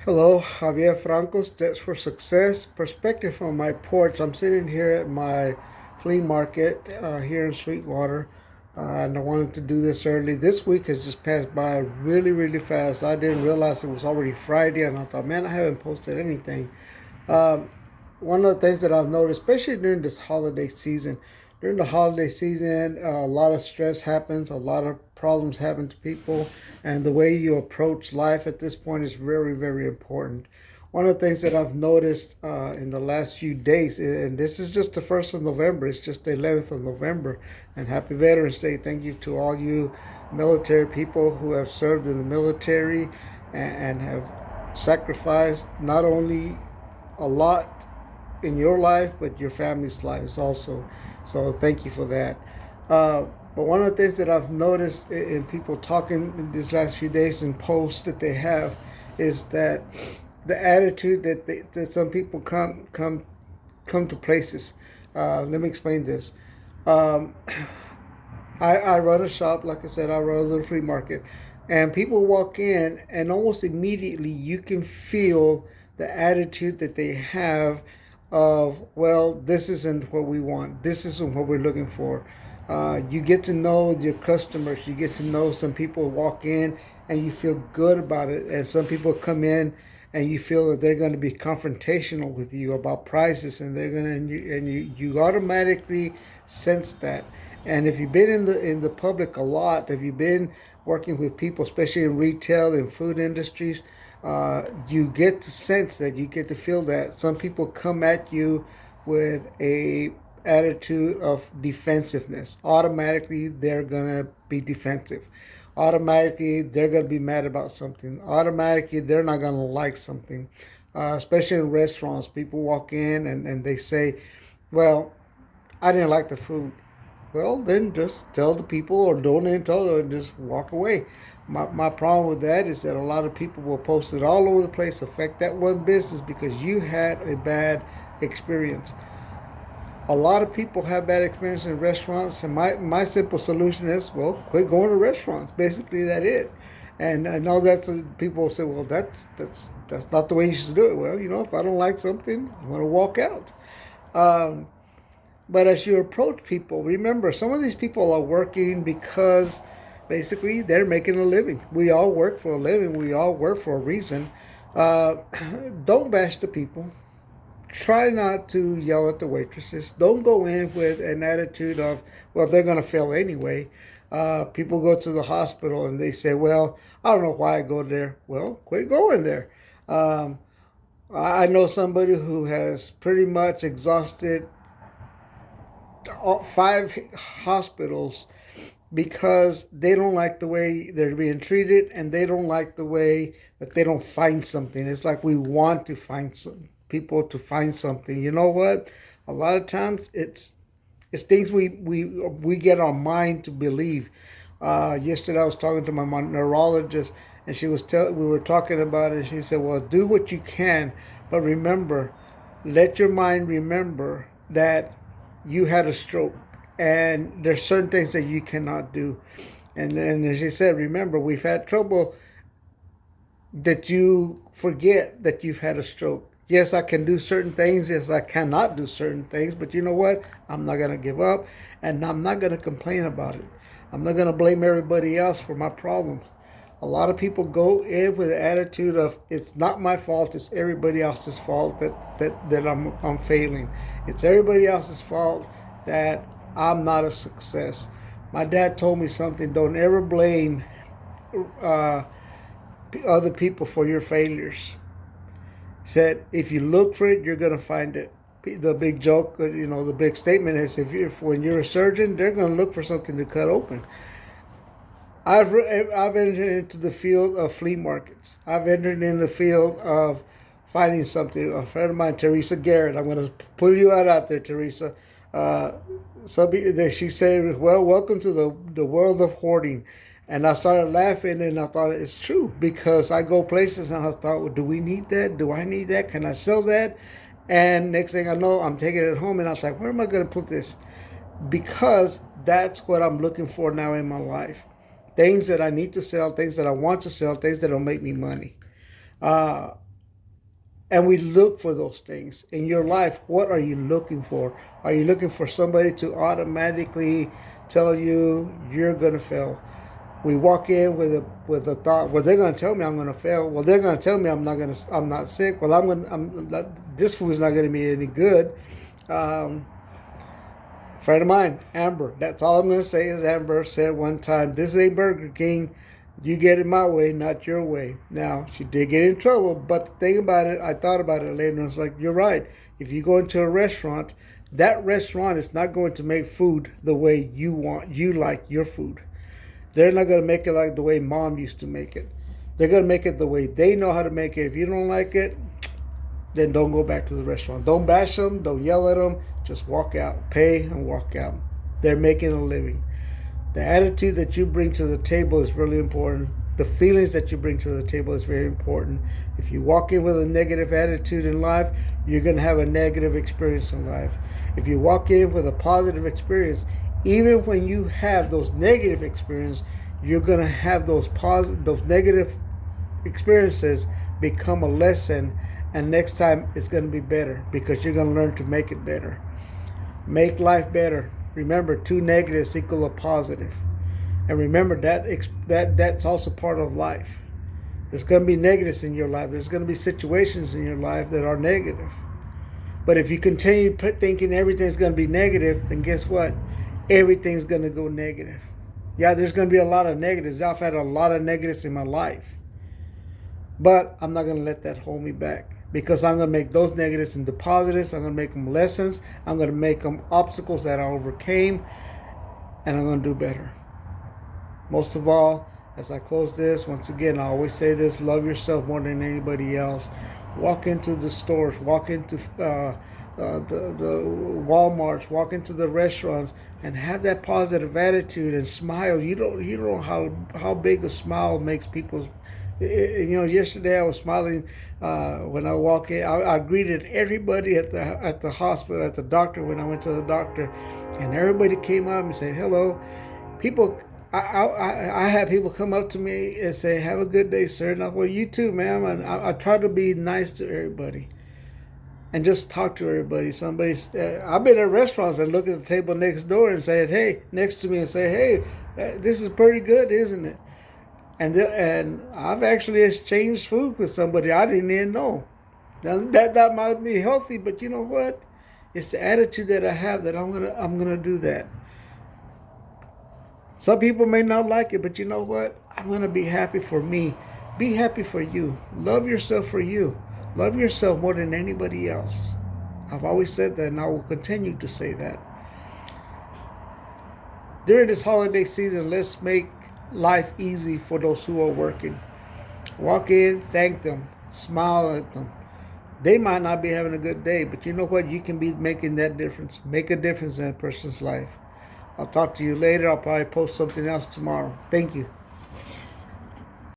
Hello, Javier Franco, Steps for Success. Perspective from my porch. I'm sitting here at my flea market here in Sweetwater, and I wanted to do this early. This week has just passed by really, really fast. I didn't realize it was already Friday, and I thought, man, I haven't posted anything. Um, One of the things that I've noticed, especially during this holiday season, during the holiday season, a lot of stress happens, a lot of problems happen to people, and the way you approach life at this point is very, very important. One of the things that I've noticed in the last few days, and this is just the 1st of November, it's just the 11th of November, and happy Veterans Day. Thank you to all you military people who have served in the military and have sacrificed not only a lot in your life, but your family's lives also. So thank you for that. But one of the things that I've noticed in people talking in these last few days and posts that they have is that the attitude that some people come to places. Let me explain this. Um, I run a shop, like I said, I run a little flea market, and people walk in, and almost immediately you can feel the attitude that they have of, well, this isn't what we want, this isn't what we're looking for. You get to know your customers, you get to know some people walk in and you feel good about it, and some people come in and you feel that they're going to be confrontational with you about prices, and they're going to and you automatically sense that. And if you've been in the public a lot, if you've been working with people, especially in retail and food industries, you get to sense that, you get to feel that some people come at you with a attitude of defensiveness. Automatically, they're gonna be defensive. Automatically, they're gonna be mad about something. Automatically, they're not gonna like something. Especially in restaurants, people walk in and they say, "Well, I didn't like the food." Well, then just tell the people, or don't even tell them, and just walk away. My problem with that is that a lot of people will post it all over the place, affect that one business because you had a bad experience. A lot of people have bad experience in restaurants, and my simple solution is, well, quit going to restaurants. Basically, that it. And I know people say, well, that's not the way you should do it. Well, if I don't like something, I'm going to walk out. Um, but as you approach people, remember, some of these people are working because basically they're making a living. We all work for a living. We all work for a reason. Uh, don't bash the people. Try not to yell at the waitresses. Don't go in with an attitude of, well, they're going to fail anyway. People go to the hospital and they say, well, I don't know why I go there. Well, quit going there. Um, I know somebody who has pretty much exhausted all 5 hospitals because they don't like the way they're being treated, and they don't like the way that they don't find something. It's like we want to find some people to find something. You know what? A lot of times it's things we get our mind to believe. Yesterday I was talking to my neurologist, and we were talking about it. And she said, "Well, do what you can, but remember, let your mind remember that you had a stroke, and there's certain things that you cannot do." And as she said, remember, we've had trouble that you forget that you've had a stroke. Yes, I can do certain things. Yes, I cannot do certain things. But you know what? I'm not going to give up, and I'm not going to complain about it. I'm not going to blame everybody else for my problems. A lot of people go in with the attitude of, it's not my fault, it's everybody else's fault that I'm failing. It's everybody else's fault that I'm not a success. My dad told me something: don't ever blame uh, other people for your failures. He said, if you look for it, you're going to find it. The big joke, the big statement is, if when you're a surgeon, they're going to look for something to cut open. I've entered into the field of flea markets. I've entered in the field of finding something. A friend of mine, Teresa Garrett, I'm going to pull you out there, Teresa. Uh, she said, well, welcome to the world of hoarding. And I started laughing, and I thought it's true, because I go places and I thought, well, do we need that? Do I need that? Can I sell that? And next thing I know, I'm taking it home, and I was like, where am I going to put this? Because that's what I'm looking for now in my life. Things that I need to sell, things that I want to sell, things that will make me money. Uh, and we look for those things in your life. What are you looking for? Are you looking for somebody to automatically tell you you're going to fail? We walk in with a thought. Well, they're going to tell me I'm going to fail. Well, they're going to tell me I'm not sick. Well, this food's not going to be any good. Um, Friend of mine, Amber. That's all I'm going to say is Amber said one time, "This ain't Burger King. You get it my way, not your way." Now, she did get in trouble, but the thing about it, I thought about it later and it's like, you're right. If you go into a restaurant, that restaurant is not going to make food the way you like your food. They're not going to make it like the way mom used to make it. They're going to make it the way they know how to make it. If you don't like it, then don't go back to the restaurant. Don't bash them. Don't yell at them. Just walk out. Pay and walk out. They're making a living. The attitude that you bring to the table is really important. The feelings that you bring to the table is very important. If you walk in with a negative attitude in life, you're going to have a negative experience in life. If you walk in with a positive experience, even when you have those negative experiences, you're going to have those negative experiences become a lesson, and next time it's going to be better because you're going to learn to make it better. Make life better. Remember, 2 negatives equal a positive. And remember that's also part of life. There's going to be negatives in your life. There's going to be situations in your life that are negative. But if you continue thinking everything's going to be negative, then guess what? Everything's going to go negative. Yeah, there's going to be a lot of negatives. I've had a lot of negatives in my life. But I'm not going to let that hold me back, because I'm going to make those negatives into positives. I'm going to make them lessons. I'm going to make them obstacles that I overcame, and I'm going to do better. Most of all, as I close this, once again, I always say this: love yourself more than anybody else. Walk into the stores, walk into the Walmarts, walk into the restaurants, and have that positive attitude and smile. You don't know how big a smile makes people. Yesterday I was smiling when I walked in. I greeted everybody at the hospital, at the doctor, when I went to the doctor, and everybody came up and said hello. People, I had people come up to me and say, "Have a good day, sir." And I go, "Well, you too, ma'am." And I try to be nice to everybody and just talk to everybody. I've been at restaurants and look at the table next door and say, "Hey," next to me, and say, "Hey, this is pretty good, isn't it?" And I've actually exchanged food with somebody I didn't even know. Now that might be healthy, but you know what? It's the attitude that I have that I'm gonna do that. Some people may not like it, but you know what? I'm gonna be happy for me. Be happy for you. Love yourself for you. Love yourself more than anybody else. I've always said that, and I will continue to say that. During this holiday season, let's make life easy for those who are working. Walk in, thank them, smile at them. They might not be having a good day, but you know what? You can be making that difference. Make a difference in a person's life. I'll talk to you later. I'll probably post something else tomorrow. Thank you.